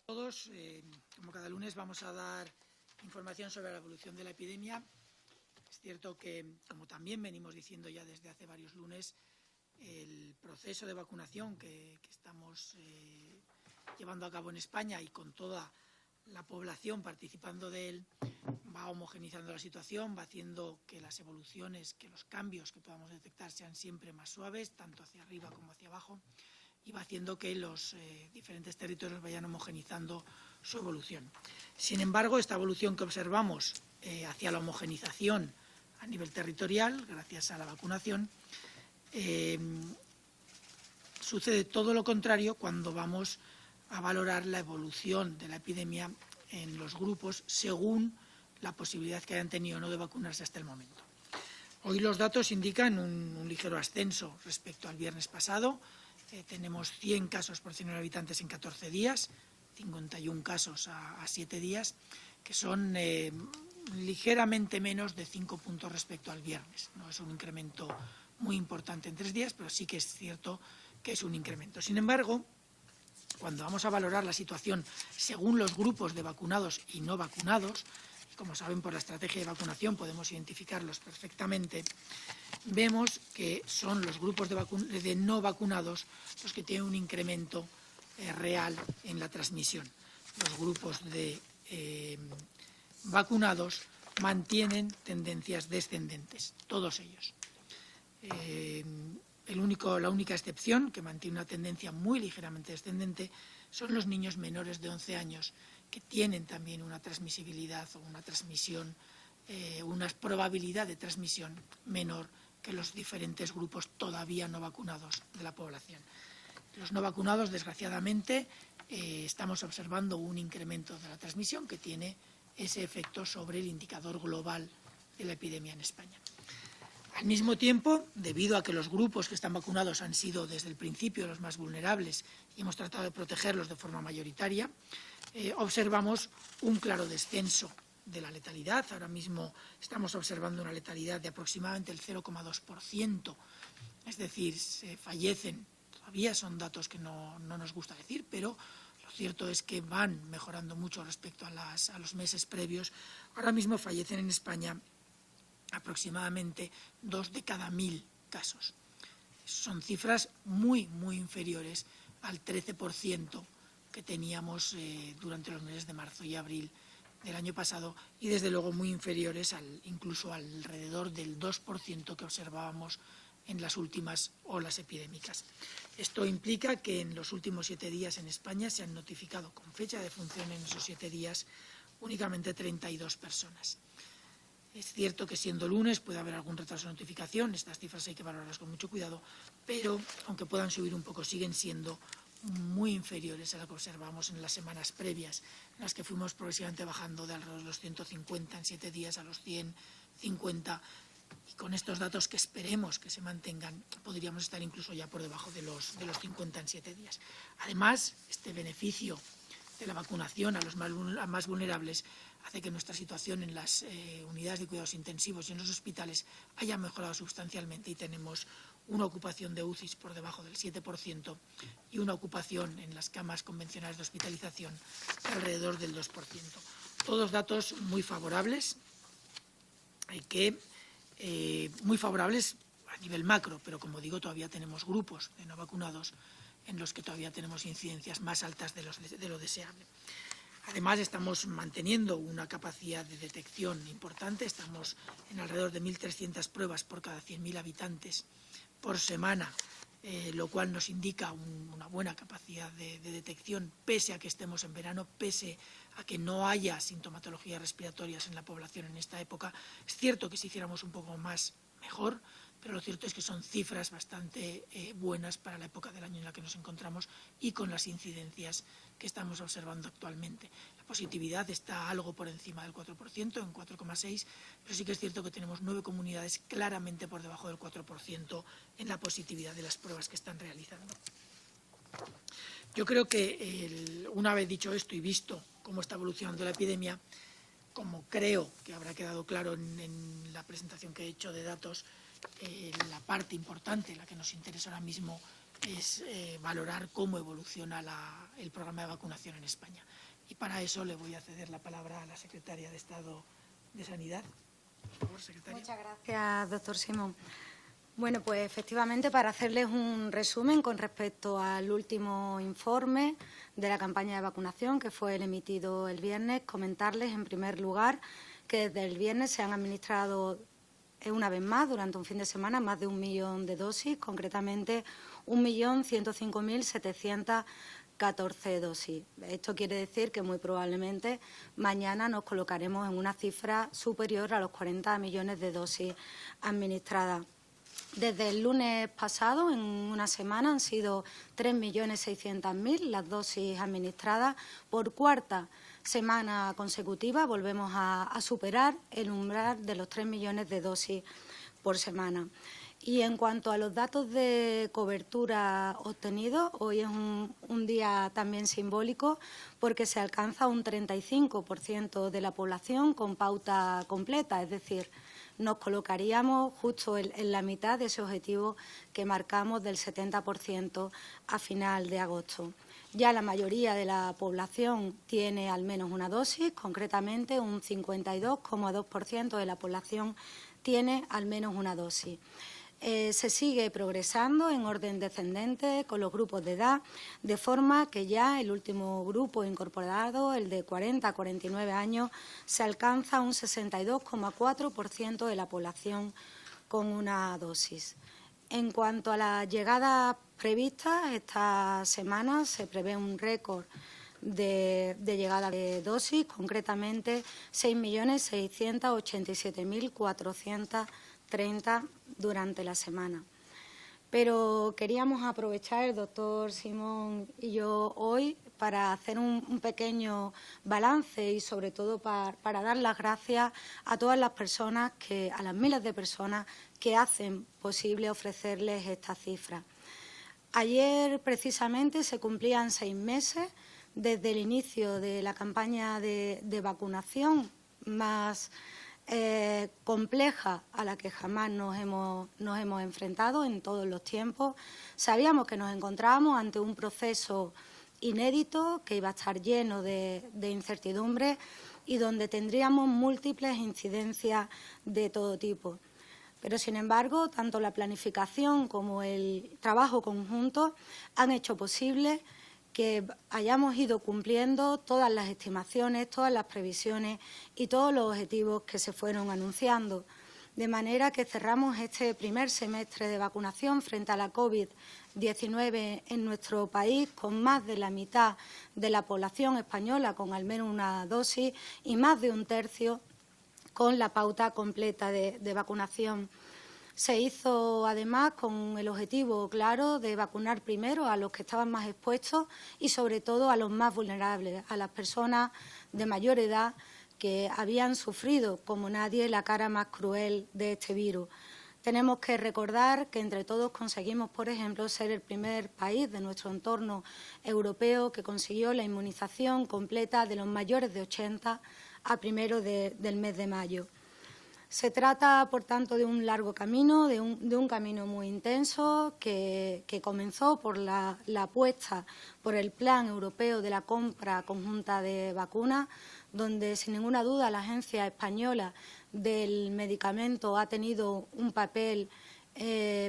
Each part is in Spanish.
Todos, como cada lunes, vamos a dar información sobre la evolución de la epidemia. Es cierto que, como también venimos diciendo ya desde hace varios lunes, el proceso de vacunación que estamos llevando a cabo en España y con toda la población participando de él va homogeneizando la situación, va haciendo que las evoluciones, que los cambios que podamos detectar sean siempre más suaves, tanto hacia arriba como hacia abajo, y va haciendo que los diferentes territorios vayan homogeneizando su evolución. Sin embargo, esta evolución que observamos hacia la homogenización a nivel territorial, gracias a la vacunación, sucede todo lo contrario cuando vamos a valorar la evolución de la epidemia en los grupos según la posibilidad que hayan tenido o no de vacunarse hasta el momento. Hoy los datos indican un ligero ascenso respecto al viernes pasado. Tenemos 100 casos por 100.000 habitantes en 14 días, 51 casos a 7 días, que son ligeramente menos de 5 puntos respecto al viernes. No es un incremento muy importante en 3 días, pero sí que es cierto que es un incremento. Sin embargo, cuando vamos a valorar la situación según los grupos de vacunados y no vacunados, como saben, por la estrategia de vacunación podemos identificarlos perfectamente, vemos que son los grupos de no vacunados los que tienen un incremento real en la transmisión. Los grupos de vacunados mantienen tendencias descendentes, todos ellos. La única excepción que mantiene una tendencia muy ligeramente descendente son los niños menores de 11 años, que tienen también una transmisibilidad o una transmisión, una probabilidad de transmisión menor que los diferentes grupos todavía no vacunados de la población. Los no vacunados, desgraciadamente, estamos observando un incremento de la transmisión que tiene ese efecto sobre el indicador global de la epidemia en España. Al mismo tiempo, debido a que los grupos que están vacunados han sido desde el principio los más vulnerables y hemos tratado de protegerlos de forma mayoritaria, observamos un claro descenso de la letalidad. Ahora mismo estamos observando una letalidad de aproximadamente el 0,2%, es decir, se fallecen, todavía son datos que no nos gusta decir, pero lo cierto es que van mejorando mucho respecto a los meses previos. Ahora mismo fallecen en España aproximadamente 2 de cada 1.000 casos. Son cifras muy, muy inferiores al 13% que teníamos durante los meses de marzo y abril del año pasado y, desde luego, muy inferiores incluso alrededor del 2% que observábamos en las últimas olas epidémicas. Esto implica que en los últimos 7 días en España se han notificado con fecha de función en esos 7 días únicamente 32 personas. Es cierto que siendo lunes puede haber algún retraso de notificación, estas cifras hay que valorarlas con mucho cuidado, pero aunque puedan subir un poco, siguen siendo muy inferiores a lo que observamos en las semanas previas, en las que fuimos progresivamente bajando de alrededor de los 150 en 7 días a los 150, y con estos datos que esperemos que se mantengan, podríamos estar incluso ya por debajo de los 50 en 7 días. Además, este beneficio de la vacunación a los más vulnerables hace que nuestra situación en las unidades de cuidados intensivos y en los hospitales haya mejorado sustancialmente y tenemos una ocupación de UCIs por debajo del 7% y una ocupación en las camas convencionales de hospitalización de alrededor del 2%. Todos datos muy favorables, muy favorables a nivel macro, pero como digo, todavía tenemos grupos de no vacunados en los que todavía tenemos incidencias más altas de lo deseable. Además, estamos manteniendo una capacidad de detección importante. Estamos en alrededor de 1.300 pruebas por cada 100.000 habitantes por semana, lo cual nos indica una buena capacidad de detección, pese a que estemos en verano, pese a que no haya sintomatologías respiratorias en la población en esta época. Es cierto que si hiciéramos un poco más, mejor, pero lo cierto es que son cifras bastante buenas para la época del año en la que nos encontramos y con las incidencias que estamos observando actualmente. La positividad está algo por encima del 4%, en 4,6%, pero sí que es cierto que tenemos 9 comunidades claramente por debajo del 4% en la positividad de las pruebas que están realizando. Yo creo que, una vez dicho esto y visto cómo está evolucionando la epidemia, como creo que habrá quedado claro en la presentación que he hecho de datos, la parte importante, la que nos interesa ahora mismo, es valorar cómo evoluciona el programa de vacunación en España. Y para eso le voy a ceder la palabra a la Secretaria de Estado de Sanidad. Por favor, secretaria. Muchas gracias, doctor Simón. Bueno, pues efectivamente, para hacerles un resumen con respecto al último informe de la campaña de vacunación que fue el emitido el viernes, comentarles en primer lugar que desde el viernes se han administrado una vez más durante un fin de semana más de 1 millón de dosis, concretamente 1.105.714 dosis. Esto quiere decir que muy probablemente mañana nos colocaremos en una cifra superior a los 40 millones de dosis administradas. Desde el lunes pasado, en una semana, han sido 3.600.000 las dosis administradas. Por cuarta semana consecutiva volvemos a superar el umbral de los 3 millones de dosis por semana. Y en cuanto a los datos de cobertura obtenidos, hoy es un día también simbólico porque se alcanza un 35% de la población con pauta completa, es decir, nos colocaríamos justo en la mitad de ese objetivo que marcamos del 70% a final de agosto. Ya la mayoría de la población tiene al menos una dosis, concretamente un 52,2% de la población tiene al menos una dosis. Se sigue progresando en orden descendente con los grupos de edad, de forma que ya el último grupo incorporado, el de 40 a 49 años, se alcanza un 62,4% de la población con una dosis. En cuanto a las llegadas previstas, esta semana se prevé un récord de llegada de dosis, concretamente 6.687.430 durante la semana. Pero queríamos aprovechar, el doctor Simón y yo, hoy para hacer un pequeño balance y, sobre todo, para dar las gracias a todas las personas, a las miles de personas que hacen posible ofrecerles esta cifra. Ayer, precisamente, se cumplían 6 meses desde el inicio de la campaña de vacunación más compleja a la que jamás nos hemos enfrentado en todos los tiempos. Sabíamos que nos encontrábamos ante un proceso inédito que iba a estar lleno de incertidumbre y donde tendríamos múltiples incidencias de todo tipo. Pero, sin embargo, tanto la planificación como el trabajo conjunto han hecho posible que hayamos ido cumpliendo todas las estimaciones, todas las previsiones y todos los objetivos que se fueron anunciando. De manera que cerramos este primer semestre de vacunación frente a la COVID-19 en nuestro país con más de la mitad de la población española con al menos una dosis y más de un tercio con la pauta completa de vacunación. Se hizo, además, con el objetivo claro de vacunar primero a los que estaban más expuestos y, sobre todo, a los más vulnerables, a las personas de mayor edad que habían sufrido, como nadie, la cara más cruel de este virus. Tenemos que recordar que entre todos conseguimos, por ejemplo, ser el primer país de nuestro entorno europeo que consiguió la inmunización completa de los mayores de 80 a primero del mes de mayo. Se trata, por tanto, de un largo camino, de un camino muy intenso que comenzó por la apuesta por el Plan Europeo de la Compra Conjunta de Vacunas, donde, sin ninguna duda, la Agencia Española del Medicamento ha tenido un papel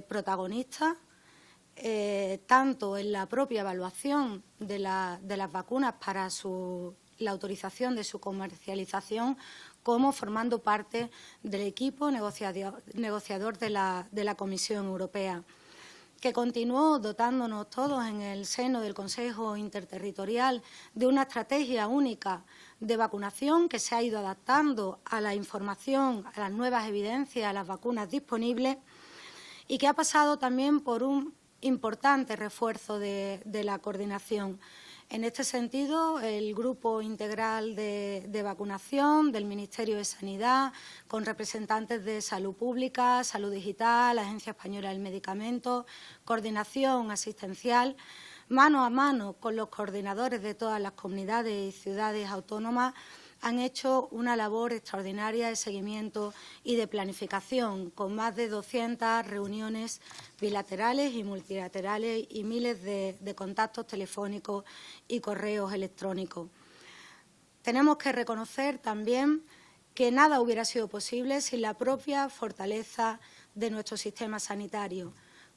protagonista, tanto en la propia evaluación de las vacunas para la autorización de su comercialización, como formando parte del equipo negociador de la Comisión Europea, que continuó dotándonos todos en el seno del Consejo Interterritorial de una estrategia única de vacunación que se ha ido adaptando a la información, a las nuevas evidencias, a las vacunas disponibles y que ha pasado también por un importante refuerzo de la coordinación. En este sentido, el Grupo Integral de Vacunación del Ministerio de Sanidad, con representantes de Salud Pública, Salud Digital, Agencia Española del Medicamento, Coordinación Asistencial, mano a mano con los coordinadores de todas las comunidades y ciudades autónomas, han hecho una labor extraordinaria de seguimiento y de planificación, con más de 200 reuniones bilaterales y multilaterales y miles de contactos telefónicos y correos electrónicos. Tenemos que reconocer también que nada hubiera sido posible sin la propia fortaleza de nuestro sistema sanitario.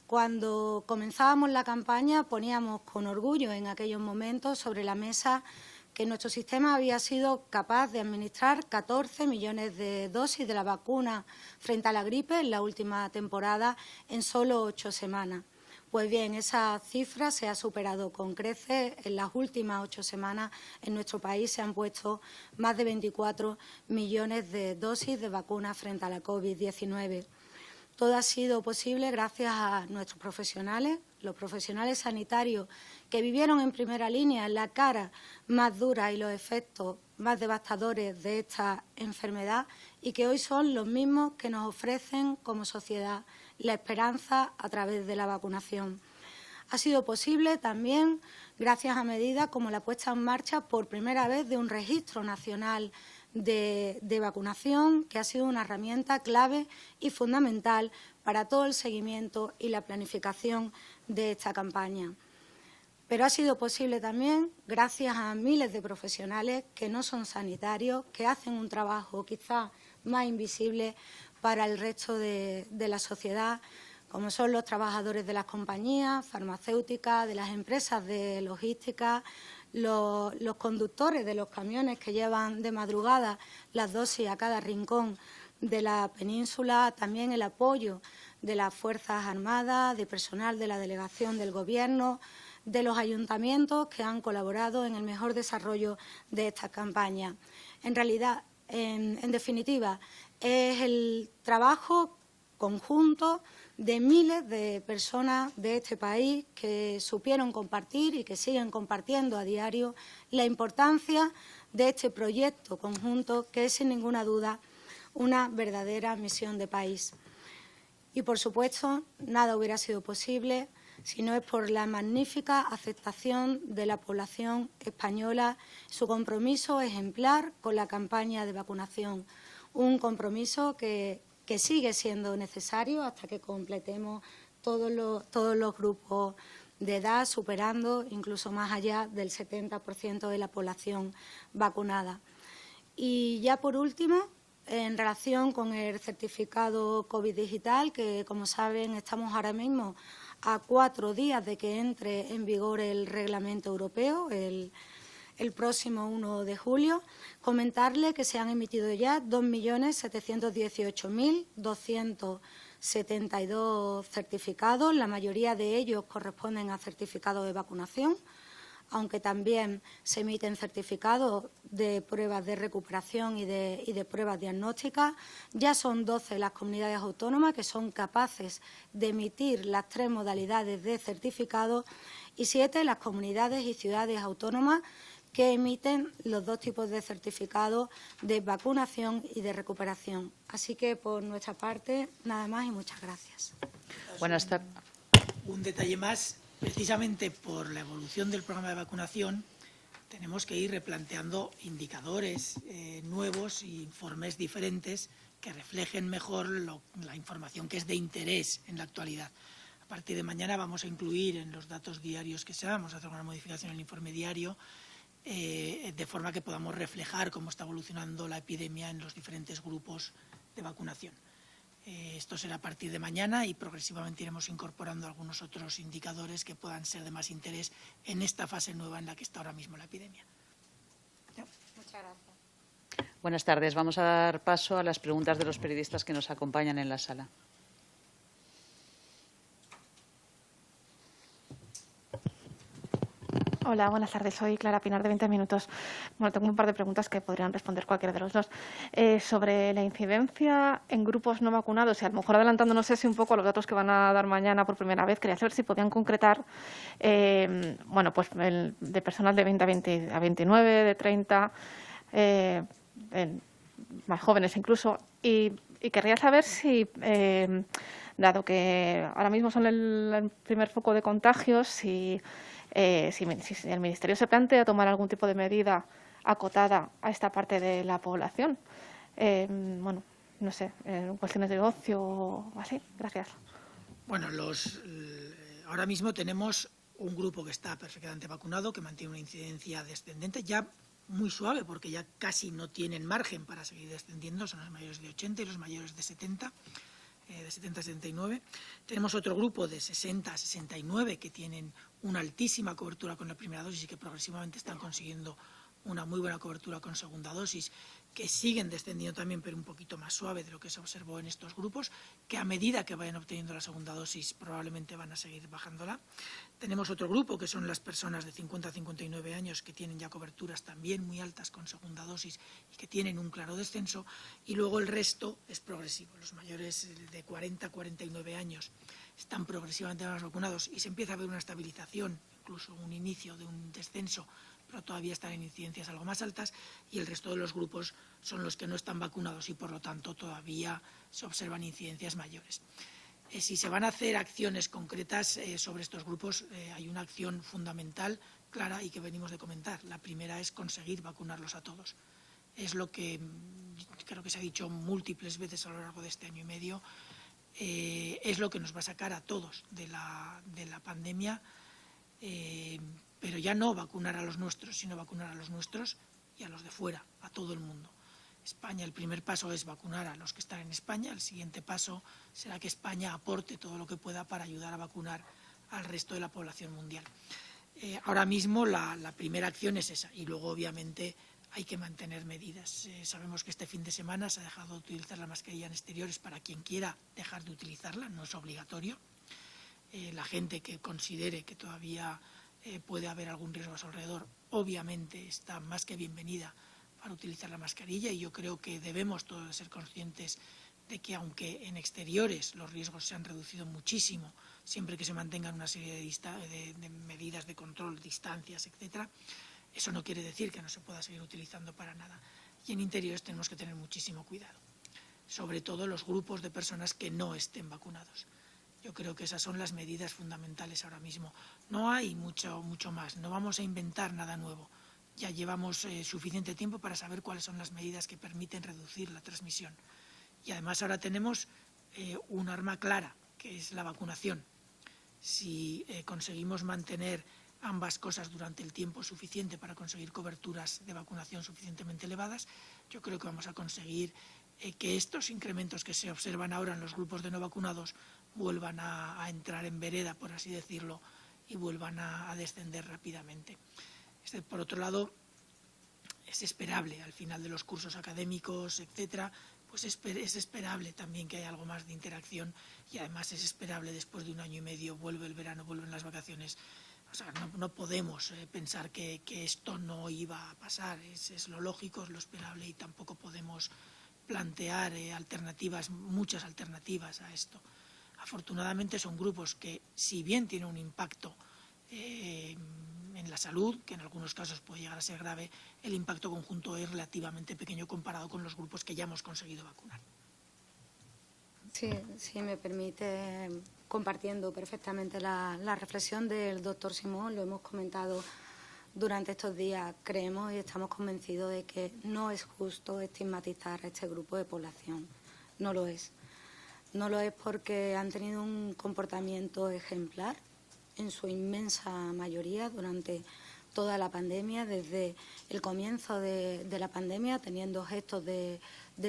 Cuando comenzábamos la campaña poníamos con orgullo en aquellos momentos sobre la mesa que nuestro sistema había sido capaz de administrar 14 millones de dosis de la vacuna frente a la gripe en la última temporada en solo 8 semanas. Pues bien, esa cifra se ha superado con creces. En las últimas 8 semanas en nuestro país se han puesto más de 24 millones de dosis de vacuna frente a la COVID-19. Todo ha sido posible gracias a nuestros profesionales, los profesionales sanitarios que vivieron en primera línea la cara más dura y los efectos más devastadores de esta enfermedad y que hoy son los mismos que nos ofrecen como sociedad la esperanza a través de la vacunación. Ha sido posible también gracias a medidas como la puesta en marcha por primera vez de un registro nacional de vacunación, que ha sido una herramienta clave y fundamental para todo el seguimiento y la planificación de esta campaña. Pero ha sido posible también gracias a miles de profesionales que no son sanitarios, que hacen un trabajo quizá más invisible para el resto de la sociedad, como son los trabajadores de las compañías farmacéuticas, de las empresas de logística, los conductores de los camiones que llevan de madrugada las dosis a cada rincón de la península, también el apoyo de las Fuerzas Armadas, de personal de la delegación del Gobierno, de los ayuntamientos que han colaborado en el mejor desarrollo de estas campañas. En realidad, en definitiva, es el trabajo conjunto de miles de personas de este país que supieron compartir y que siguen compartiendo a diario la importancia de este proyecto conjunto que es, sin ninguna duda, una verdadera misión de país. Y, por supuesto, nada hubiera sido posible si no es por la magnífica aceptación de la población española, su compromiso ejemplar con la campaña de vacunación, un compromiso que sigue siendo necesario hasta que completemos todos los grupos de edad, superando incluso más allá del 70% de la población vacunada. Y ya por último, en relación con el certificado COVID digital, que como saben estamos ahora mismo a 4 días de que entre en vigor el reglamento europeo, el próximo 1 de julio, comentarle que se han emitido ya 2.718.272 certificados. La mayoría de ellos corresponden a certificados de vacunación, aunque también se emiten certificados de pruebas de recuperación y de pruebas diagnósticas. Ya son 12 las comunidades autónomas que son capaces de emitir las 3 modalidades de certificado y 7 las comunidades y ciudades autónomas que emiten los 2 tipos de certificados de vacunación y de recuperación. Así que, por nuestra parte, nada más y muchas gracias. Buenas tardes. Un detalle más, precisamente por la evolución del programa de vacunación, tenemos que ir replanteando indicadores nuevos e informes diferentes que reflejen mejor la información que es de interés en la actualidad. A partir de mañana vamos a incluir en los datos diarios que sean, vamos a hacer una modificación en el informe diario, de forma que podamos reflejar cómo está evolucionando la epidemia en los diferentes grupos de vacunación. Esto será a partir de mañana y progresivamente iremos incorporando algunos otros indicadores que puedan ser de más interés en esta fase nueva en la que está ahora mismo la epidemia. Muchas gracias. Buenas tardes. Vamos a dar paso a las preguntas de los periodistas que nos acompañan en la sala. Hola, buenas tardes. Soy Clara Pinar, de 20 Minutos. Bueno, tengo un par de preguntas que podrían responder cualquiera de los dos. Sobre la incidencia en grupos no vacunados, y a lo mejor adelantando, no sé si un poco los datos que van a dar mañana por primera vez, quería saber si podían concretar, bueno, pues de personas de 20 a 29, de 30, más jóvenes incluso, y querría saber si, dado que ahora mismo son el primer foco de contagios, si el Ministerio se plantea tomar algún tipo de medida acotada a esta parte de la población. Bueno, no sé, cuestiones de ocio o así. Gracias. Bueno, ahora mismo tenemos un grupo que está perfectamente vacunado, que mantiene una incidencia descendente, ya muy suave, porque ya casi no tienen margen para seguir descendiendo, son los mayores de 80 y los mayores de 70. De 70 a 79. Tenemos otro grupo de 60 a 69 que tienen una altísima cobertura con la primera dosis y que progresivamente están consiguiendo una muy buena cobertura con segunda dosis, que siguen descendiendo también, pero un poquito más suave de lo que se observó en estos grupos, que a medida que vayan obteniendo la segunda dosis probablemente van a seguir bajándola. Tenemos otro grupo que son las personas de 50 a 59 años que tienen ya coberturas también muy altas con segunda dosis y que tienen un claro descenso, y luego el resto es progresivo. Los mayores de 40 a 49 años están progresivamente más vacunados y se empieza a ver una estabilización, incluso un inicio de un descenso, pero todavía están en incidencias algo más altas, y el resto de los grupos son los que no están vacunados y por lo tanto todavía se observan incidencias mayores. Si se van a hacer acciones concretas sobre estos grupos, hay una acción fundamental, clara y que venimos de comentar. La primera es conseguir vacunarlos a todos. Es lo que creo que se ha dicho múltiples veces a lo largo de este año y medio. Es lo que nos va a sacar a todos de la pandemia, pero ya no vacunar a los nuestros, sino vacunar a los nuestros y a los de fuera, a todo el mundo. España, el primer paso es vacunar a los que están en España, el siguiente paso será que España aporte todo lo que pueda para ayudar a vacunar al resto de la población mundial. Ahora mismo la primera acción es esa, y luego obviamente hay que mantener medidas. Sabemos que este fin de semana se ha dejado de utilizar la mascarilla en exteriores para quien quiera dejar de utilizarla, no es obligatorio. La gente que considere que todavía puede haber algún riesgo a su alrededor, obviamente está más que bienvenida para utilizar la mascarilla, y yo creo que debemos todos ser conscientes de que aunque en exteriores los riesgos se han reducido muchísimo, siempre que se mantengan una serie de medidas de control, distancias, etcétera, eso no quiere decir que no se pueda seguir utilizando para nada. Y en interiores tenemos que tener muchísimo cuidado, sobre todo los grupos de personas que no estén vacunados. Yo creo que esas son las medidas fundamentales ahora mismo. No hay mucho más, no vamos a inventar nada nuevo. Ya llevamos suficiente tiempo para saber cuáles son las medidas que permiten reducir la transmisión. Y además ahora tenemos un arma clara, que es la vacunación. Si conseguimos mantener ambas cosas durante el tiempo suficiente para conseguir coberturas de vacunación suficientemente elevadas, yo creo que vamos a conseguir que estos incrementos que se observan ahora en los grupos de no vacunados vuelvan a entrar en vereda, por así decirlo, y vuelvan a descender rápidamente. Por otro lado, es esperable al final de los cursos académicos, etcétera, pues es esperable también que haya algo más de interacción, y además es esperable después de un año y medio, vuelve el verano, vuelven las vacaciones. O sea, no podemos pensar que esto no iba a pasar, es lo lógico, es lo esperable, y tampoco podemos plantear muchas alternativas a esto. Afortunadamente son grupos que, si bien tienen un impacto en la salud, que en algunos casos puede llegar a ser grave, el impacto conjunto es relativamente pequeño comparado con los grupos que ya hemos conseguido vacunar. Sí, si me permite, compartiendo perfectamente la reflexión del doctor Simón, lo hemos comentado durante estos días. Creemos y estamos convencidos de que no es justo estigmatizar a este grupo de población. No lo es. No lo es porque han tenido un comportamiento ejemplar en su inmensa mayoría durante toda la pandemia, desde el comienzo de la pandemia, teniendo gestos de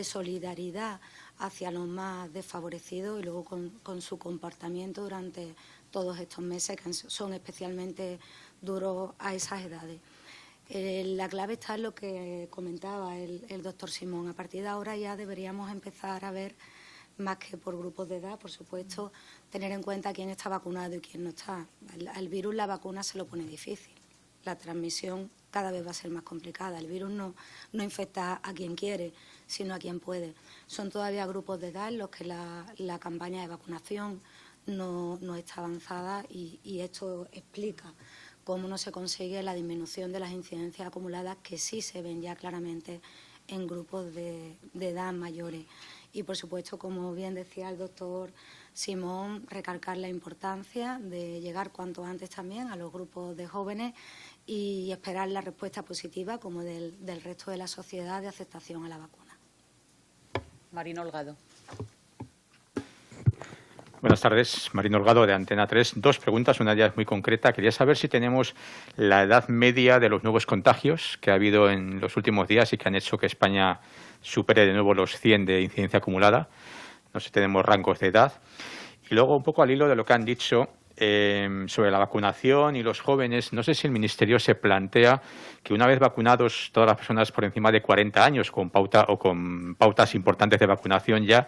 solidaridad hacia los más desfavorecidos, y luego con su comportamiento durante todos estos meses que son especialmente duros a esas edades. La clave está en lo que comentaba el doctor Simón. A partir de ahora ya deberíamos empezar a ver, más que por grupos de edad, por supuesto, tener en cuenta quién está vacunado y quién no está. Al virus la vacuna se lo pone difícil. La transmisión cada vez va a ser más complicada. El virus no infecta a quien quiere, sino a quien puede. Son todavía grupos de edad en los que la campaña de vacunación no está avanzada, y esto explica cómo no se consigue la disminución de las incidencias acumuladas, que sí se ven ya claramente en grupos de edad mayores. Y, por supuesto, como bien decía el doctor Simón, recalcar la importancia de llegar cuanto antes también a los grupos de jóvenes y esperar la respuesta positiva, como del resto de la sociedad, de aceptación a la vacuna. Marino Holgado. Buenas tardes, Marino Holgado, de Antena 3. Dos preguntas, una ya es muy concreta. Quería saber si tenemos la edad media de los nuevos contagios que ha habido en los últimos días y que han hecho que España supere de nuevo los 100 de incidencia acumulada. No sé si tenemos rangos de edad. Y luego, un poco al hilo de lo que han dicho sobre la vacunación y los jóvenes, no sé si el Ministerio se plantea que una vez vacunados todas las personas por encima de 40 años con pautas importantes de vacunación ya,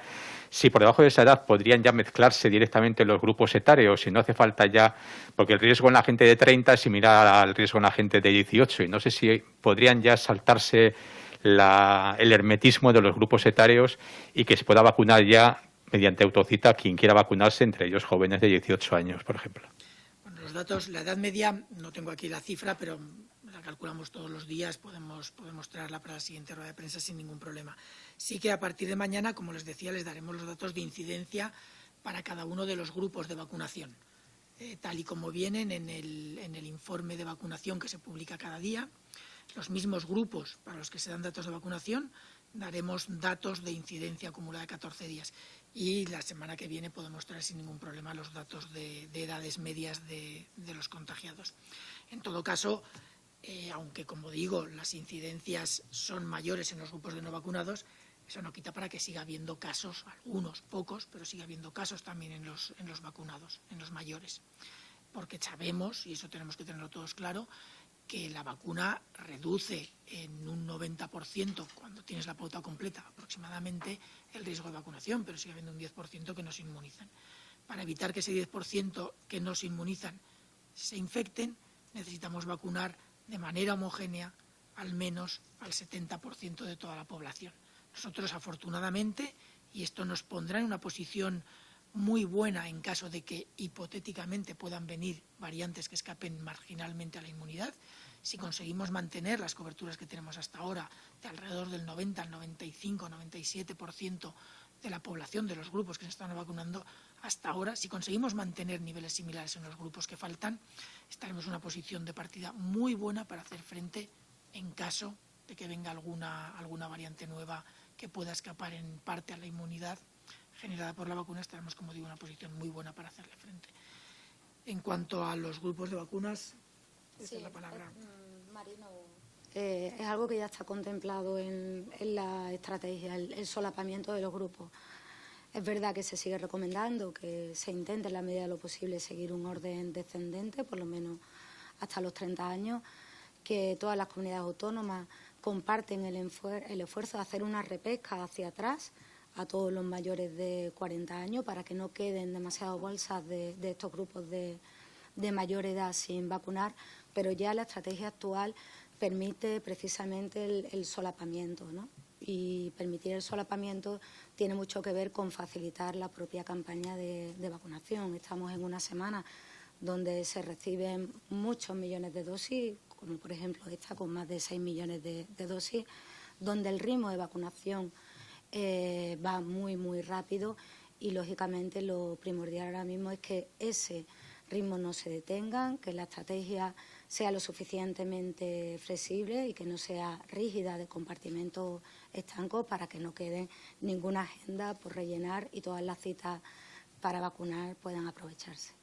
si por debajo de esa edad podrían ya mezclarse directamente los grupos etarios, si no hace falta ya, porque el riesgo en la gente de 30 es similar al riesgo en la gente de 18, y no sé si podrían ya saltarse el hermetismo de los grupos etarios y que se pueda vacunar ya mediante autocita a quien quiera vacunarse, entre ellos jóvenes de 18 años, por ejemplo. Bueno, los datos, la edad media, no tengo aquí la cifra, pero la calculamos todos los días, podemos traerla para la siguiente rueda de prensa sin ningún problema. Sí que a partir de mañana, como les decía, les daremos los datos de incidencia para cada uno de los grupos de vacunación, tal y como vienen en el informe de vacunación que se publica cada día. Los mismos grupos para los que se dan datos de vacunación, daremos datos de incidencia acumulada de 14 días. Y la semana que viene podemos traer sin ningún problema los datos de edades medias de los contagiados. En todo caso, aunque, como digo, las incidencias son mayores en los grupos de no vacunados, eso no quita para que siga habiendo casos, algunos, pocos, pero siga habiendo casos también en los vacunados, en los mayores. Porque sabemos, y eso tenemos que tenerlo todos claro, que la vacuna reduce en un 90%, cuando tienes la pauta completa aproximadamente, el riesgo de vacunación, pero sigue habiendo un 10% que no se inmunizan. Para evitar que ese 10% que no se inmunizan se infecten, necesitamos vacunar de manera homogénea al menos al 70% de toda la población. Nosotros, afortunadamente, y esto nos pondrá en una posición muy buena en caso de que hipotéticamente puedan venir variantes que escapen marginalmente a la inmunidad, si conseguimos mantener las coberturas que tenemos hasta ahora de alrededor del 90, al 95, 97% de la población de los grupos que se están vacunando hasta ahora, si conseguimos mantener niveles similares en los grupos que faltan, estaremos en una posición de partida muy buena para hacer frente en caso de que venga alguna variante nueva que pueda escapar en parte a la inmunidad generada por la vacuna. Estaremos, como digo, en una posición muy buena para hacerle frente. En cuanto a los grupos de vacunas, esa es la palabra. Marino, es algo que ya está contemplado en la estrategia, el solapamiento de los grupos. Es verdad que se sigue recomendando que se intente en la medida de lo posible seguir un orden descendente, por lo menos hasta los 30 años, que todas las comunidades autónomas comparten el esfuerzo de hacer una repesca hacia atrás a todos los mayores de 40 años para que no queden demasiadas bolsas de estos grupos de mayor edad sin vacunar, pero ya la estrategia actual permite precisamente el solapamiento, ¿no? Y permitir el solapamiento tiene mucho que ver con facilitar la propia campaña de vacunación. Estamos en una semana donde se reciben muchos millones de dosis, como por ejemplo esta con más de 6 millones de dosis, donde el ritmo de vacunación va muy, muy rápido y, lógicamente, lo primordial ahora mismo es que ese ritmo no se detenga, que la estrategia sea lo suficientemente flexible y que no sea rígida de compartimentos estancos para que no quede ninguna agenda por rellenar y todas las citas para vacunar puedan aprovecharse.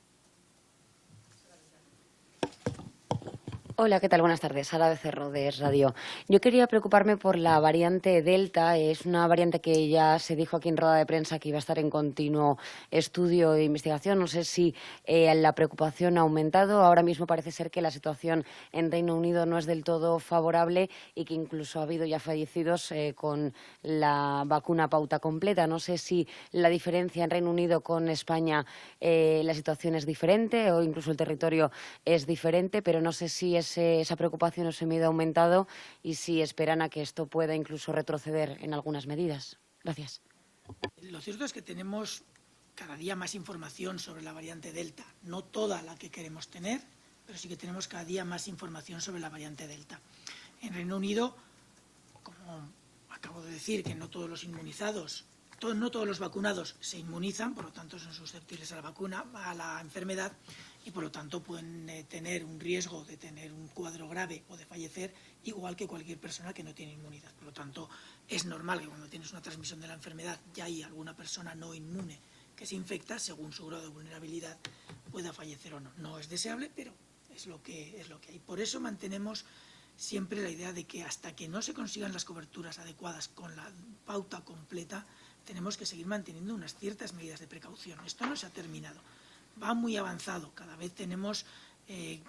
Hola, ¿qué tal? Buenas tardes. Sara Becerro, de Es Radio. Yo quería preocuparme por la variante Delta. Es una variante que ya se dijo aquí en rueda de prensa que iba a estar en continuo estudio e investigación. No sé si la preocupación ha aumentado. Ahora mismo parece ser que la situación en Reino Unido no es del todo favorable y que incluso ha habido ya fallecidos con la vacuna pauta completa. No sé si la diferencia en Reino Unido con España, la situación es diferente o incluso el territorio es diferente, pero no sé si esa preocupación o ese miedo ha aumentado y si esperan a que esto pueda incluso retroceder en algunas medidas. Gracias. Lo cierto es que tenemos cada día más información sobre la variante Delta. No toda la que queremos tener, pero sí que tenemos cada día más información sobre la variante Delta. En Reino Unido, como acabo de decir que no todos los inmunizados, no todos los vacunados se inmunizan, por lo tanto son susceptibles a la vacuna, a la enfermedad, y por lo tanto pueden tener un riesgo de tener un cuadro grave o de fallecer, igual que cualquier persona que no tiene inmunidad. Por lo tanto, es normal que cuando tienes una transmisión de la enfermedad ya hay alguna persona no inmune que se infecta, según su grado de vulnerabilidad, pueda fallecer o no. No es deseable, pero es lo que hay. Por eso mantenemos siempre la idea de que hasta que no se consigan las coberturas adecuadas con la pauta completa, tenemos que seguir manteniendo unas ciertas medidas de precaución. Esto no se ha terminado, va muy avanzado. Cada vez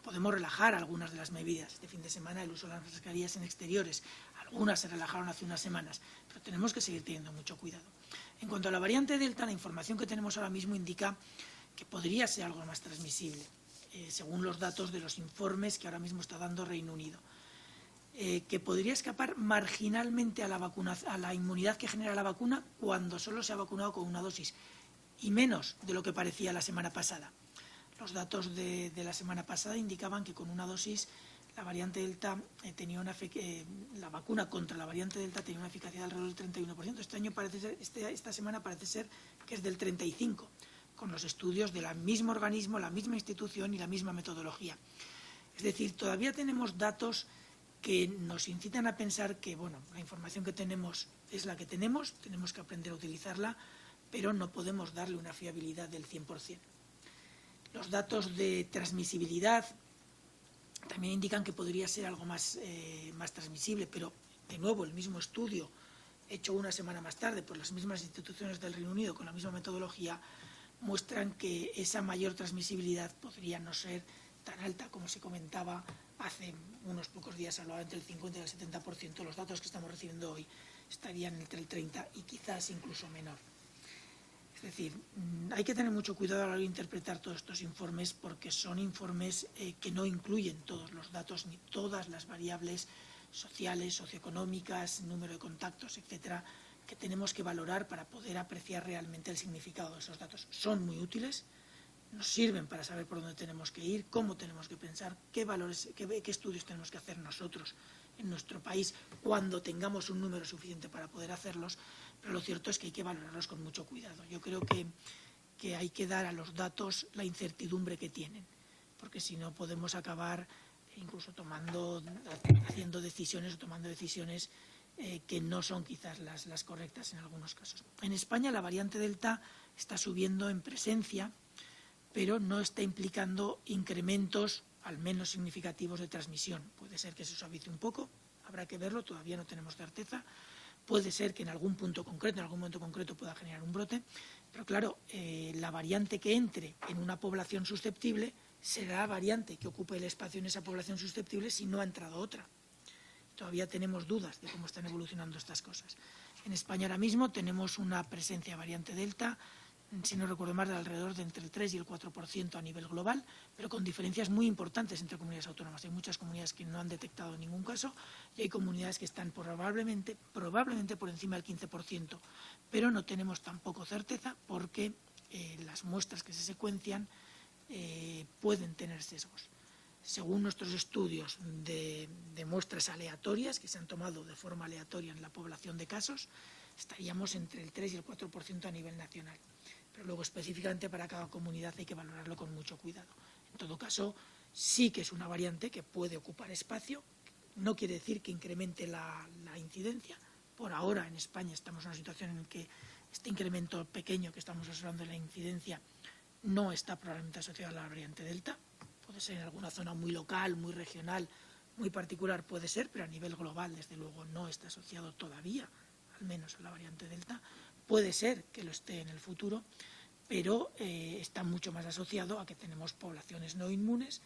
podemos relajar algunas de las medidas. Este fin de semana el uso de las mascarillas en exteriores, algunas se relajaron hace unas semanas, pero tenemos que seguir teniendo mucho cuidado. En cuanto a la variante Delta, la información que tenemos ahora mismo indica que podría ser algo más transmisible, según los datos de los informes que ahora mismo está dando Reino Unido. Que podría escapar marginalmente a la inmunidad que genera la vacuna cuando solo se ha vacunado con una dosis, y menos de lo que parecía la semana pasada. Los datos de la semana pasada indicaban que con una dosis la variante Delta la vacuna contra la variante Delta tenía una eficacia de alrededor del 31%. Esta semana parece ser que es del 35%, con los estudios del mismo organismo, la misma institución y la misma metodología. Es decir, todavía tenemos datos que nos incitan a pensar que, la información que tenemos es la que tenemos que aprender a utilizarla, pero no podemos darle una fiabilidad del 100%. Los datos de transmisibilidad también indican que podría ser algo más transmisible, pero, de nuevo, el mismo estudio, hecho una semana más tarde por las mismas instituciones del Reino Unido con la misma metodología, muestran que esa mayor transmisibilidad podría no ser tan alta como se comentaba hace unos pocos días. Hablaba entre el 50 y el 70%. Los datos que estamos recibiendo hoy estarían entre el 30 y quizás incluso menor. Es decir, hay que tener mucho cuidado a la hora de interpretar todos estos informes, porque son informes que no incluyen todos los datos ni todas las variables sociales, socioeconómicas, número de contactos, etcétera, que tenemos que valorar para poder apreciar realmente el significado de esos datos. Son muy útiles, nos sirven para saber por dónde tenemos que ir, cómo tenemos que pensar, qué estudios tenemos que hacer nosotros en nuestro país cuando tengamos un número suficiente para poder hacerlos, pero lo cierto es que hay que valorarlos con mucho cuidado. Yo creo que hay que dar a los datos la incertidumbre que tienen, porque si no podemos acabar incluso haciendo decisiones o tomando decisiones que no son quizás las correctas en algunos casos. En España la variante Delta está subiendo en presencia, pero no está implicando incrementos al menos significativos de transmisión. Puede ser que se suavice un poco, habrá que verlo, todavía no tenemos certeza. Puede ser que en algún punto concreto, en algún momento concreto pueda generar un brote, pero claro, la variante que entre en una población susceptible será la variante que ocupe el espacio en esa población susceptible si no ha entrado otra. Todavía tenemos dudas de cómo están evolucionando estas cosas. En España ahora mismo tenemos una presencia de variante Delta, si no recuerdo mal, de alrededor de entre el 3 y el 4% a nivel global, pero con diferencias muy importantes entre comunidades autónomas. Hay muchas comunidades que no han detectado ningún caso y hay comunidades que están probablemente por encima del 15%, pero no tenemos tampoco certeza porque las muestras que se secuencian pueden tener sesgos. Según nuestros estudios de muestras aleatorias que se han tomado de forma aleatoria en la población de casos, estaríamos entre el 3 y el 4% a nivel nacional. Pero luego específicamente para cada comunidad hay que valorarlo con mucho cuidado. En todo caso, sí que es una variante que puede ocupar espacio, no quiere decir que incremente la incidencia. Por ahora en España estamos en una situación en la que este incremento pequeño que estamos observando en la incidencia no está probablemente asociado a la variante Delta. Puede ser en alguna zona muy local, muy regional, muy particular, puede ser, pero a nivel global, desde luego, no está asociado todavía, al menos a la variante Delta. Puede ser que lo esté en el futuro, pero está mucho más asociado a que tenemos poblaciones no inmunes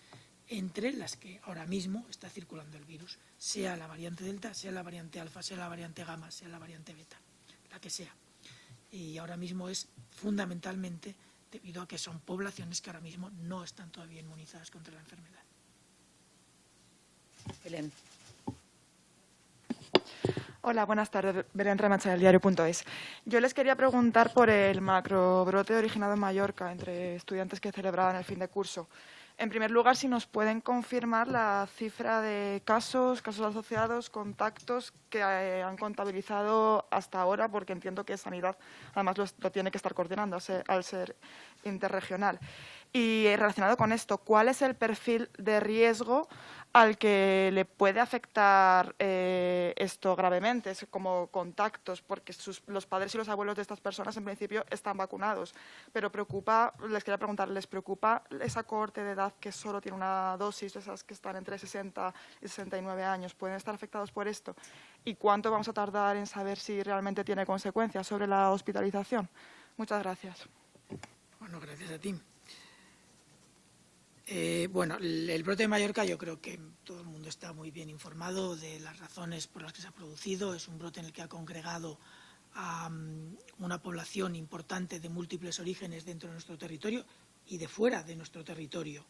entre las que ahora mismo está circulando el virus, sea la variante Delta, sea la variante Alfa, sea la variante Gamma, sea la variante Beta, la que sea. Y ahora mismo es fundamentalmente debido a que son poblaciones que ahora mismo no están todavía inmunizadas contra la enfermedad. Belén. Hola, buenas tardes. Belén Remacha, del diario.es. Yo les quería preguntar por el macrobrote originado en Mallorca entre estudiantes que celebraban el fin de curso. En primer lugar, si nos pueden confirmar la cifra de casos asociados, contactos que han contabilizado hasta ahora, porque entiendo que Sanidad además lo tiene que estar coordinando al ser interregional. Y relacionado con esto, ¿cuál es el perfil de riesgo al que le puede afectar esto gravemente, como contactos? Porque los padres y los abuelos de estas personas en principio están vacunados, pero les quería preguntar, ¿les preocupa esa cohorte de edad que solo tiene una dosis, esas que están entre 60 y 69 años? ¿Pueden estar afectados por esto? ¿Y cuánto vamos a tardar en saber si realmente tiene consecuencias sobre la hospitalización? Muchas gracias. Bueno, gracias a ti. Bueno, el brote de Mallorca, yo creo que todo el mundo está muy bien informado de las razones por las que se ha producido. Es un brote en el que ha congregado a una población importante de múltiples orígenes dentro de nuestro territorio y de fuera de nuestro territorio,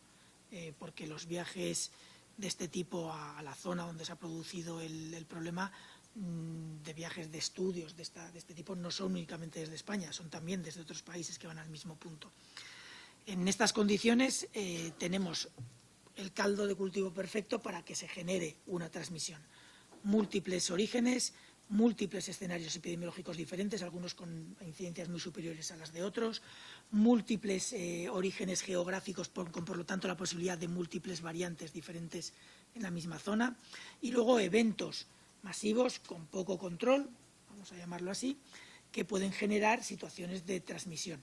porque los viajes de este tipo a la zona donde se ha producido el problema, de viajes de estudios de este tipo, no son únicamente desde España, son también desde otros países que van al mismo punto. En estas condiciones tenemos el caldo de cultivo perfecto para que se genere una transmisión. Múltiples orígenes, múltiples escenarios epidemiológicos diferentes, algunos con incidencias muy superiores a las de otros, múltiples orígenes geográficos, con por lo tanto la posibilidad de múltiples variantes diferentes en la misma zona, y luego eventos masivos con poco control, vamos a llamarlo así, que pueden generar situaciones de transmisión,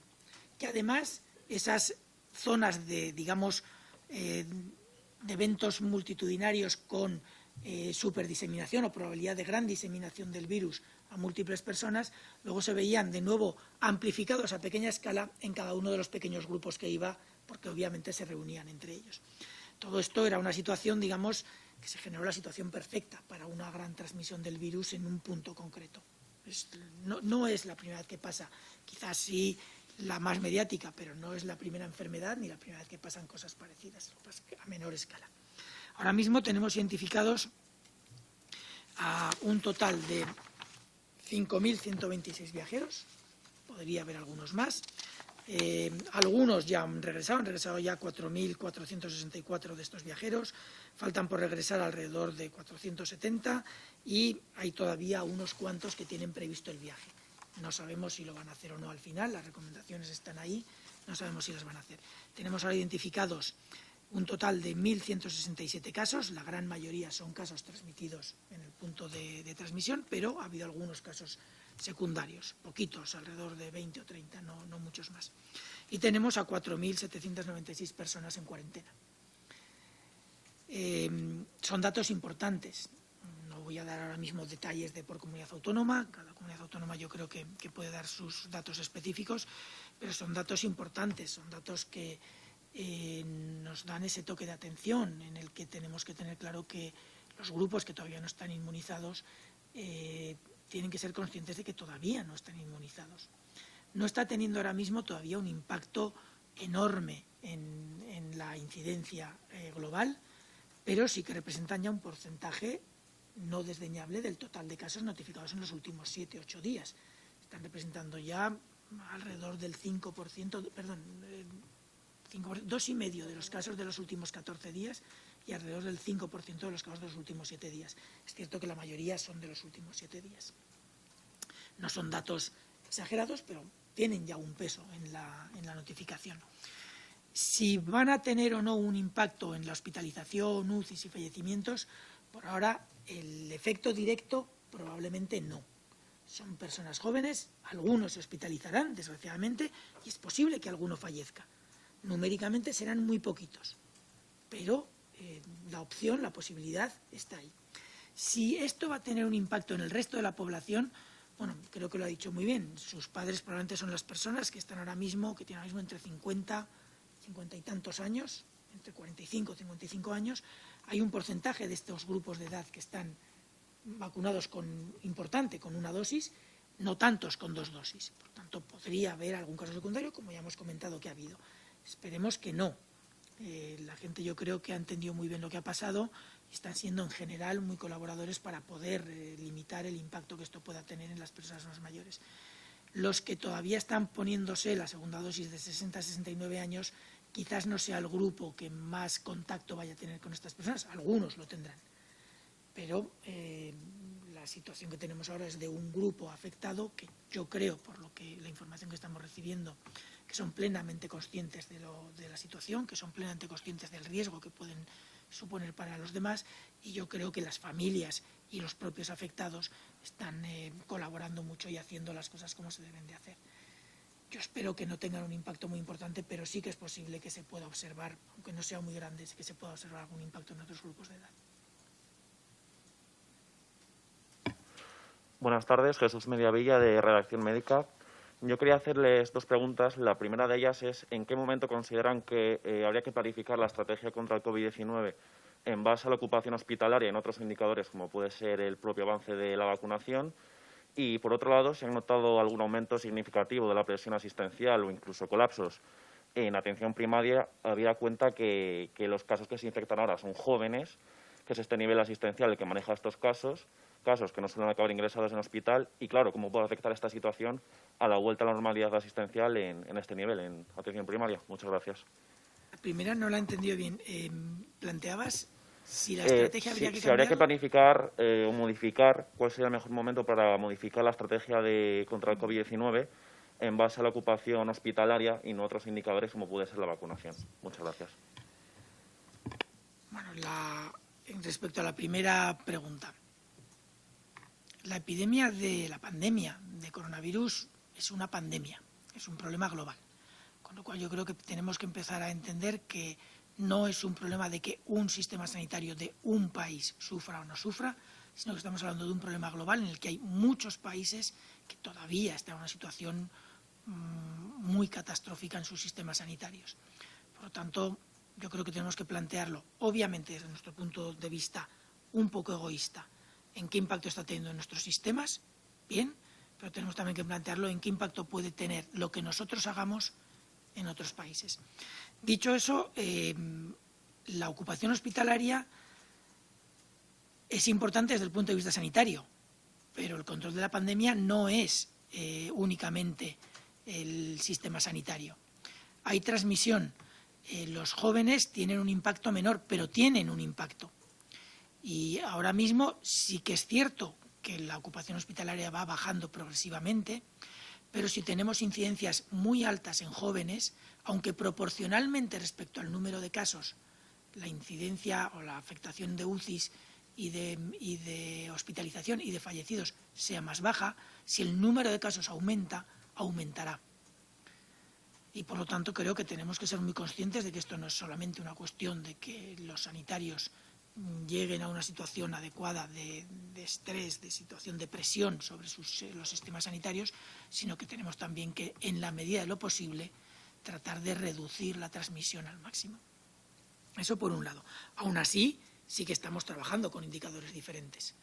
que además esas zonas de, digamos, de eventos multitudinarios con superdiseminación o probabilidad de gran diseminación del virus a múltiples personas, luego se veían de nuevo amplificados a pequeña escala en cada uno de los pequeños grupos que iba, porque obviamente se reunían entre ellos. Todo esto era una situación, digamos, que se generó la situación perfecta para una gran transmisión del virus en un punto concreto. No es la primera vez que pasa, quizás sí la más mediática, pero no es la primera enfermedad ni la primera vez que pasan cosas parecidas, a menor escala. Ahora mismo tenemos identificados a un total de 5.126 viajeros, podría haber algunos más. Algunos ya han regresado ya 4.464 de estos viajeros, faltan por regresar alrededor de 470 y hay todavía unos cuantos que tienen previsto el viaje. No sabemos si lo van a hacer o no al final, las recomendaciones están ahí, no sabemos si las van a hacer. Tenemos ahora identificados un total de 1.167 casos, la gran mayoría son casos transmitidos en el punto de transmisión, pero ha habido algunos casos secundarios, poquitos, alrededor de 20 o 30, no muchos más. Y tenemos a 4.796 personas en cuarentena. Son datos importantes. No voy a dar ahora mismo detalles de por comunidad autónoma, cada comunidad autónoma yo creo que puede dar sus datos específicos, pero son datos importantes, son datos que nos dan ese toque de atención en el que tenemos que tener claro que los grupos que todavía no están inmunizados tienen que ser conscientes de que todavía no están inmunizados. No está teniendo ahora mismo todavía un impacto enorme en la incidencia global, pero sí que representan ya un porcentaje no desdeñable del total de casos notificados en los últimos 7 o 8 días. Están representando ya alrededor del 5%, perdón, 2,5% de los casos de los últimos 14 días y alrededor del 5% de los casos de los últimos 7 días. Es cierto que la mayoría son de los últimos 7 días. No son datos exagerados, pero tienen ya un peso en la notificación. Si van a tener o no un impacto en la hospitalización, UCIs y fallecimientos, por ahora el efecto directo probablemente no. Son personas jóvenes, algunos se hospitalizarán, desgraciadamente, y es posible que alguno fallezca. Numéricamente serán muy poquitos, pero la opción, la posibilidad está ahí. Si esto va a tener un impacto en el resto de la población, bueno, creo que lo ha dicho muy bien. Sus padres probablemente son las personas que están ahora mismo, que tienen ahora mismo entre 50 y tantos años, entre 45 y 55 años. Hay un porcentaje de estos grupos de edad que están vacunados importante con una dosis, no tantos con 2 dosis. Por tanto, podría haber algún caso secundario, como ya hemos comentado que ha habido. Esperemos que no. La gente yo creo que ha entendido muy bien lo que ha pasado y están siendo en general muy colaboradores para poder limitar el impacto que esto pueda tener en las personas más mayores. Los que todavía están poniéndose la segunda dosis de 60 a 69 años quizás no sea el grupo que más contacto vaya a tener con estas personas, algunos lo tendrán, pero la situación que tenemos ahora es de un grupo afectado que yo creo, por lo que la información que estamos recibiendo, que son plenamente conscientes de la situación, que son plenamente conscientes del riesgo que pueden suponer para los demás, y yo creo que las familias y los propios afectados están colaborando mucho y haciendo las cosas como se deben de hacer. Yo espero que no tengan un impacto muy importante, pero sí que es posible que se pueda observar, aunque no sea muy grande, sí que se pueda observar algún impacto en otros grupos de edad. Buenas tardes, Jesús Mediavilla, de Redacción Médica. Yo quería hacerles dos preguntas. La primera de ellas es ¿en qué momento consideran que habría que planificar la estrategia contra el COVID-19 en base a la ocupación hospitalaria en otros indicadores, como puede ser el propio avance de la vacunación? Y, por otro lado, ¿se han notado algún aumento significativo de la presión asistencial o incluso colapsos en atención primaria, habida cuenta que los casos que se infectan ahora son jóvenes, que es este nivel asistencial el que maneja estos casos que no suelen acabar ingresados en hospital? Y, claro, ¿cómo puede afectar esta situación a la vuelta a la normalidad asistencial en este nivel, en atención primaria? Muchas gracias. La primera no la he entendido bien. ¿Planteabas si la estrategia habría que cambiar? Si habría que planificar o modificar, ¿cuál sería el mejor momento para modificar la estrategia contra el COVID-19 en base a la ocupación hospitalaria y no otros indicadores como puede ser la vacunación? Muchas gracias. Bueno, respecto a la primera pregunta, la pandemia de coronavirus es una pandemia, es un problema global, con lo cual yo creo que tenemos que empezar a entender que no es un problema de que un sistema sanitario de un país sufra o no sufra, sino que estamos hablando de un problema global en el que hay muchos países que todavía están en una situación muy catastrófica en sus sistemas sanitarios. Por lo tanto, yo creo que tenemos que plantearlo, obviamente desde nuestro punto de vista un poco egoísta, en qué impacto está teniendo en nuestros sistemas, bien, pero tenemos también que plantearlo en qué impacto puede tener lo que nosotros hagamos en otros países. Dicho eso, la ocupación hospitalaria es importante desde el punto de vista sanitario, pero el control de la pandemia no es únicamente el sistema sanitario. Hay transmisión. Los jóvenes tienen un impacto menor, pero tienen un impacto. Y ahora mismo sí que es cierto que la ocupación hospitalaria va bajando progresivamente, pero si tenemos incidencias muy altas en jóvenes, aunque proporcionalmente respecto al número de casos, la incidencia o la afectación de UCIs y de hospitalización y de fallecidos sea más baja, si el número de casos aumenta, aumentará. Y por lo tanto creo que tenemos que ser muy conscientes de que esto no es solamente una cuestión de que los sanitarios lleguen a una situación adecuada de estrés, de situación de presión sobre los sistemas sanitarios, sino que tenemos también que, en la medida de lo posible, tratar de reducir la transmisión al máximo. Eso por un lado. Aún así, sí que estamos trabajando con indicadores diferentes.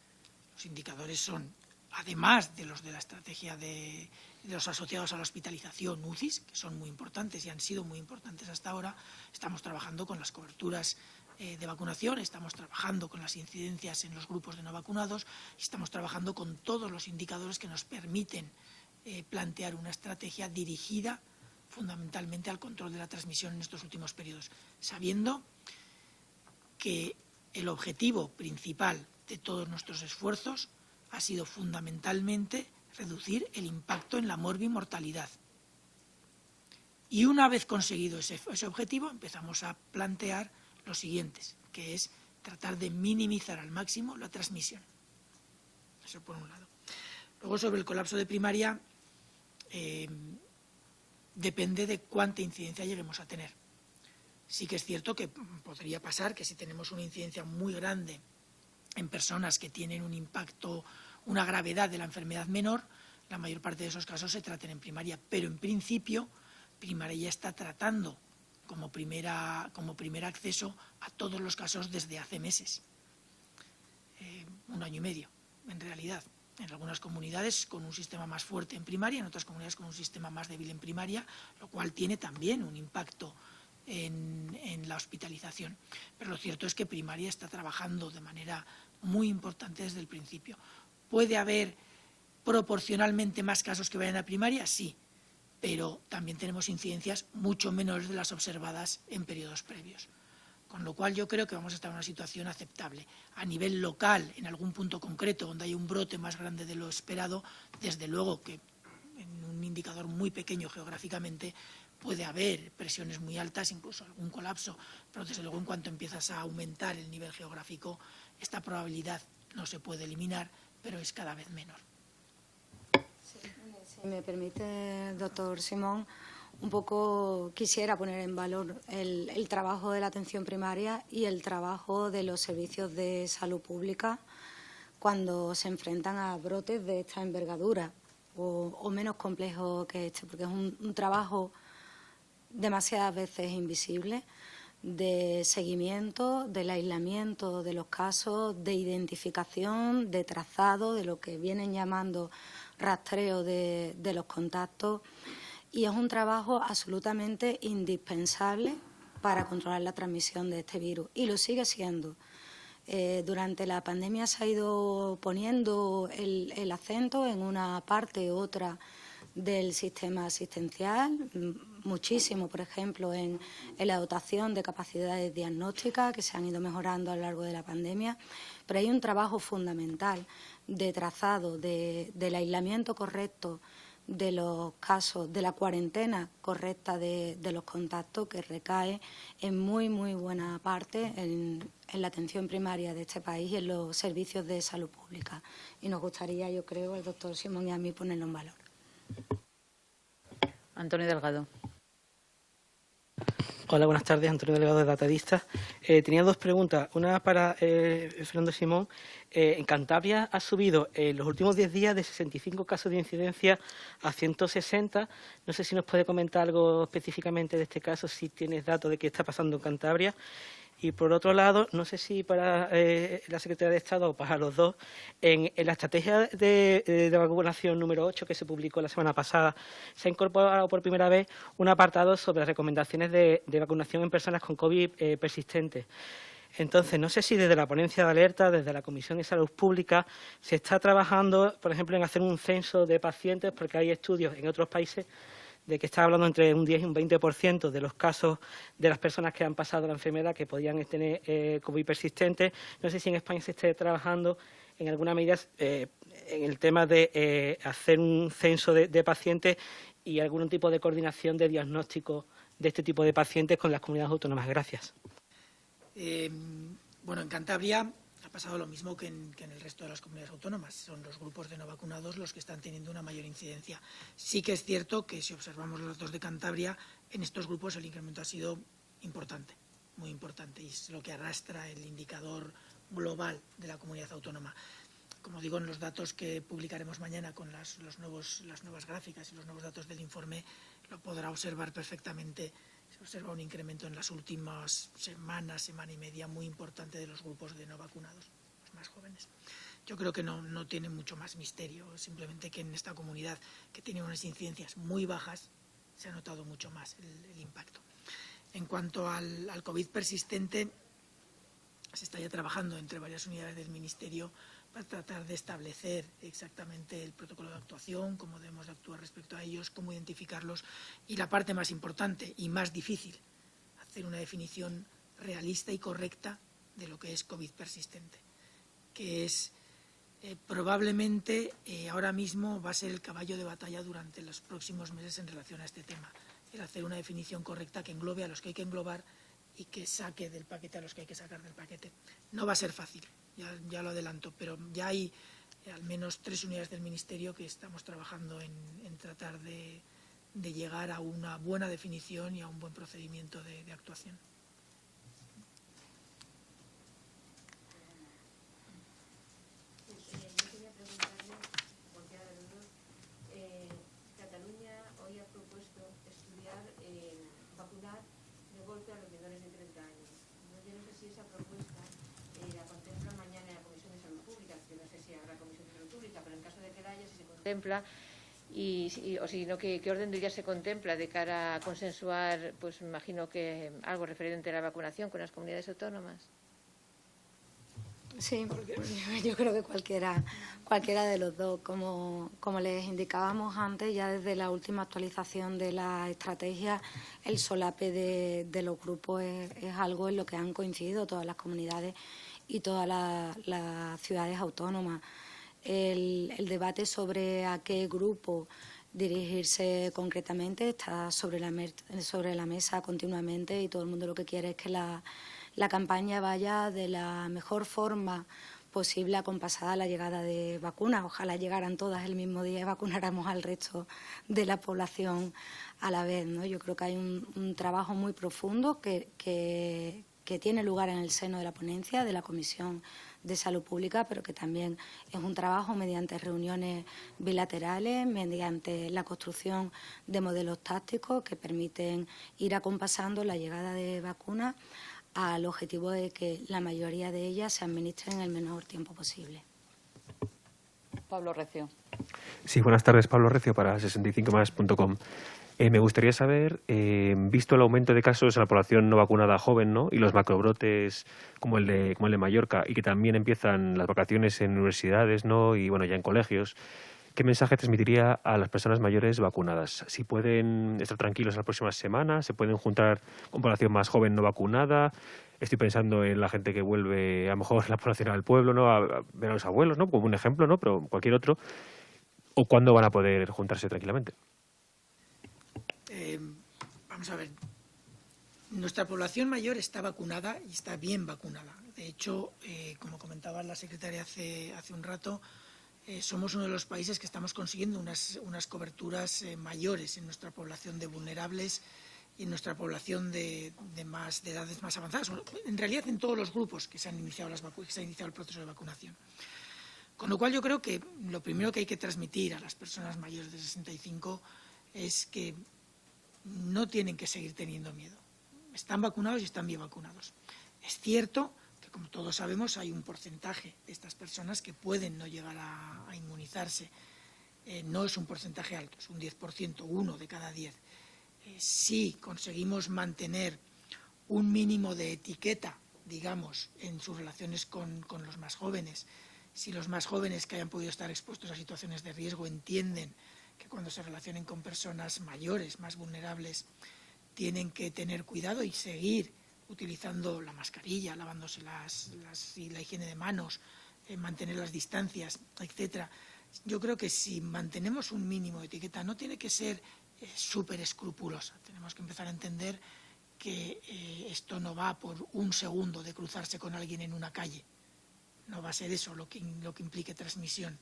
Los indicadores son, además de los de la estrategia de los asociados a la hospitalización, UCIs, que son muy importantes y han sido muy importantes hasta ahora, estamos trabajando con las coberturas de vacunación, estamos trabajando con las incidencias en los grupos de no vacunados y estamos trabajando con todos los indicadores que nos permiten plantear una estrategia dirigida fundamentalmente al control de la transmisión en estos últimos periodos, sabiendo que el objetivo principal de todos nuestros esfuerzos ha sido fundamentalmente reducir el impacto en la morbimortalidad. Y una vez conseguido ese objetivo, empezamos a plantear los siguientes, que es tratar de minimizar al máximo la transmisión. Eso por un lado. Luego, sobre el colapso de primaria, depende de cuánta incidencia lleguemos a tener. Sí que es cierto que podría pasar que si tenemos una incidencia muy grande en personas que tienen un impacto, una gravedad de la enfermedad menor, la mayor parte de esos casos se traten en primaria, pero en principio primaria ya está tratando como primer acceso a todos los casos desde hace meses, 1 año y medio, en realidad. En algunas comunidades con un sistema más fuerte en primaria, en otras comunidades con un sistema más débil en primaria, lo cual tiene también un impacto en la hospitalización. Pero lo cierto es que primaria está trabajando de manera muy importante desde el principio. ¿Puede haber proporcionalmente más casos que vayan a primaria? Sí, pero también tenemos incidencias mucho menores de las observadas en periodos previos. Con lo cual yo creo que vamos a estar en una situación aceptable. A nivel local, en algún punto concreto, donde hay un brote más grande de lo esperado, desde luego que en un indicador muy pequeño geográficamente puede haber presiones muy altas, incluso algún colapso, pero desde luego en cuanto empiezas a aumentar el nivel geográfico, esta probabilidad no se puede eliminar, pero es cada vez menor. Si me permite, doctor Simón, un poco quisiera poner en valor el trabajo de la atención primaria y el trabajo de los servicios de salud pública cuando se enfrentan a brotes de esta envergadura o menos complejo que este, porque es un trabajo demasiadas veces invisible de seguimiento, del aislamiento de los casos, de identificación, de trazado, de lo que vienen llamando rastreo de los contactos. Y es un trabajo absolutamente indispensable para controlar la transmisión de este virus. Y lo sigue siendo. Durante la pandemia se ha ido poniendo el acento en una parte u otra del sistema asistencial, muchísimo, por ejemplo, en la dotación de capacidades diagnósticas que se han ido mejorando a lo largo de la pandemia, pero hay un trabajo fundamental de trazado, del aislamiento correcto de los casos, de la cuarentena correcta de los contactos, que recae en muy buena parte en la atención primaria de este país y en los servicios de salud pública. Y nos gustaría, yo creo, al doctor Simón y a mí ponerlo en valor. Antonio Delgado. Hola, buenas tardes. Antonio Delgado, de Datadistas. Tenía dos preguntas. Una para Fernando Simón. En Cantabria ha subido en los últimos 10 días de 65 casos de incidencia a 160. No sé si nos puede comentar algo específicamente de este caso, si tienes datos de qué está pasando en Cantabria. Y por otro lado, no sé si para la Secretaría de Estado o para los dos, en la estrategia de vacunación número 8 que se publicó la semana pasada, se ha incorporado por primera vez un apartado sobre recomendaciones de vacunación en personas con COVID persistente. Entonces, no sé si desde la ponencia de alerta, desde la Comisión de Salud Pública, se está trabajando, por ejemplo, en hacer un censo de pacientes, porque hay estudios en otros países de que está hablando entre un 10 y un 20% de los casos de las personas que han pasado la enfermedad que podían tener COVID persistente. No sé si en España se esté trabajando en alguna medida en el tema de hacer un censo de pacientes y algún tipo de coordinación de diagnóstico de este tipo de pacientes con las comunidades autónomas. Gracias. Bueno, en Cantabria ha pasado lo mismo que en el resto de las comunidades autónomas. Son los grupos de no vacunados los que están teniendo una mayor incidencia. Sí que es cierto que si observamos los datos de Cantabria, en estos grupos el incremento ha sido importante, muy importante, y es lo que arrastra el indicador global de la comunidad autónoma. Como digo, en los datos que publicaremos mañana con las nuevas gráficas y los nuevos datos del informe, lo podrá observar perfectamente. Se observa un incremento en las últimas semanas, semana y media, muy importante de los grupos de no vacunados, los más jóvenes. Yo creo que no tiene mucho más misterio, simplemente que en esta comunidad, que tiene unas incidencias muy bajas, se ha notado mucho más el impacto. En cuanto al COVID persistente, se está ya trabajando entre varias unidades del Ministerio para tratar de establecer exactamente el protocolo de actuación, cómo debemos de actuar respecto a ellos, cómo identificarlos y la parte más importante y más difícil, hacer una definición realista y correcta de lo que es COVID persistente, que es probablemente ahora mismo va a ser el caballo de batalla durante los próximos meses en relación a este tema, el hacer una definición correcta que englobe a los que hay que englobar y que saque del paquete a los que hay que sacar del paquete. No va a ser fácil, ya lo adelanto, pero ya hay al menos 3 unidades del Ministerio que estamos trabajando en tratar de llegar a una buena definición y a un buen procedimiento de actuación. Cataluña hoy ha propuesto estudiar vacunar de golpe a los menores de 30 años. Yo no sé si esa propuesta la contempla mañana en la Comisión de Salud Pública, que no sé si habrá Comisión de Salud Pública, pero en caso de que la haya, si se contempla, o si no, ¿qué orden de día se contempla de cara a consensuar, pues me imagino que algo referente a la vacunación con las comunidades autónomas? Sí, yo creo que cualquiera de los dos. Como les indicábamos antes, ya desde la última actualización de la estrategia, el solape de los grupos es algo en lo que han coincidido todas las comunidades y todas las ciudades autónomas. El debate sobre a qué grupo dirigirse concretamente está sobre la mesa continuamente, y todo el mundo lo que quiere es que la campaña vaya de la mejor forma posible, acompasada a la llegada de vacunas. Ojalá llegaran todas el mismo día y vacunáramos al resto de la población a la vez, ¿no? Yo creo que hay un trabajo muy profundo que tiene lugar en el seno de la ponencia, de la Comisión de Salud Pública, pero que también es un trabajo mediante reuniones bilaterales, mediante la construcción de modelos tácticos que permiten ir acompasando la llegada de vacunas al objetivo de que la mayoría de ellas se administren en el menor tiempo posible. Pablo Recio. Sí, buenas tardes. Pablo Recio para 65más.com. Me gustaría saber, visto el aumento de casos en la población no vacunada joven, ¿no?, y los macrobrotes como el de Mallorca, y que también empiezan las vacaciones en universidades, ¿no?, y bueno, ya en colegios, ¿qué mensaje transmitiría a las personas mayores vacunadas? Si pueden estar tranquilos las próximas semanas, se pueden juntar con población más joven no vacunada. Estoy pensando en la gente que vuelve, a lo mejor la población al pueblo, ¿no?, a ver a los abuelos, ¿no?, como un ejemplo, ¿no?, pero cualquier otro. ¿O cuándo van a poder juntarse tranquilamente? Vamos a ver. Nuestra población mayor está vacunada y está bien vacunada. De hecho, como comentaba la secretaria hace un rato, somos uno de los países que estamos consiguiendo unas coberturas mayores en nuestra población de vulnerables y en nuestra población de edades más avanzadas. En realidad, en todos los grupos que se han iniciado el proceso de vacunación. Con lo cual, yo creo que lo primero que hay que transmitir a las personas mayores de 65 es que no tienen que seguir teniendo miedo. Están vacunados y están bien vacunados. Es cierto que, como todos sabemos, hay un porcentaje de estas personas que pueden no llegar a inmunizarse. No es un porcentaje alto, es un 10%, 1 de cada 10. Si conseguimos mantener un mínimo de etiqueta, digamos, en sus relaciones con los más jóvenes, si los más jóvenes que hayan podido estar expuestos a situaciones de riesgo entienden que cuando se relacionen con personas mayores, más vulnerables, tienen que tener cuidado y seguir utilizando la mascarilla, lavándose la higiene de manos, mantener las distancias, etcétera. Yo creo que si mantenemos un mínimo de etiqueta, no tiene que ser súper escrupulosa. Tenemos que empezar a entender que esto no va por un segundo de cruzarse con alguien en una calle. No va a ser eso lo que implique transmisión.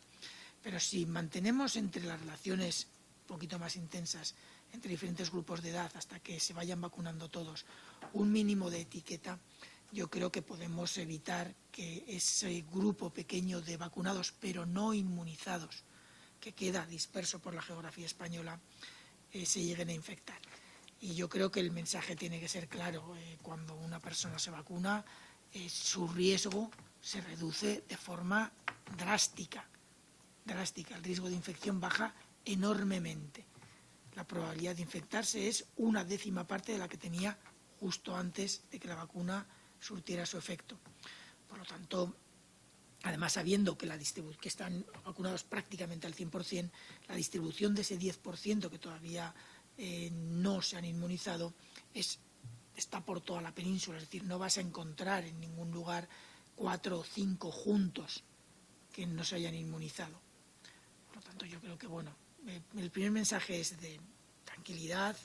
Pero si mantenemos entre las relaciones un poquito más intensas, entre diferentes grupos de edad, hasta que se vayan vacunando todos, un mínimo de etiqueta, yo creo que podemos evitar que ese grupo pequeño de vacunados, pero no inmunizados, que queda disperso por la geografía española, se lleguen a infectar. Y yo creo que el mensaje tiene que ser claro. Cuando una persona se vacuna, su riesgo se reduce de forma drástica. El riesgo de infección baja enormemente. La probabilidad de infectarse es 1/10 parte de la que tenía justo antes de que la vacuna surtiera su efecto. Por lo tanto, además sabiendo que están vacunados prácticamente al 100%, la distribución de ese 10% que todavía no se han inmunizado está por toda la península. Es decir, no vas a encontrar en ningún lugar 4 o 5 juntos que no se hayan inmunizado. Por lo tanto, yo creo que, el primer mensaje es de tranquilidad.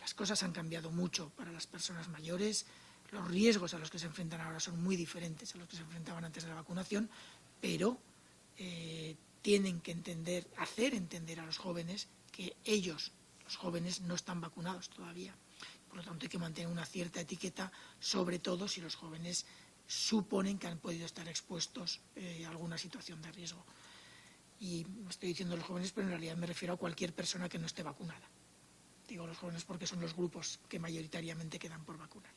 Las cosas han cambiado mucho para las personas mayores. Los riesgos a los que se enfrentan ahora son muy diferentes a los que se enfrentaban antes de la vacunación, pero tienen que hacer entender a los jóvenes que ellos, los jóvenes, no están vacunados todavía. Por lo tanto, hay que mantener una cierta etiqueta, sobre todo si los jóvenes suponen que han podido estar expuestos a alguna situación de riesgo. Y estoy diciendo los jóvenes, pero en realidad me refiero a cualquier persona que no esté vacunada. Digo los jóvenes porque son los grupos que mayoritariamente quedan por vacunar.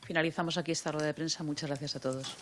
Finalizamos aquí esta rueda de prensa. Muchas gracias a todos.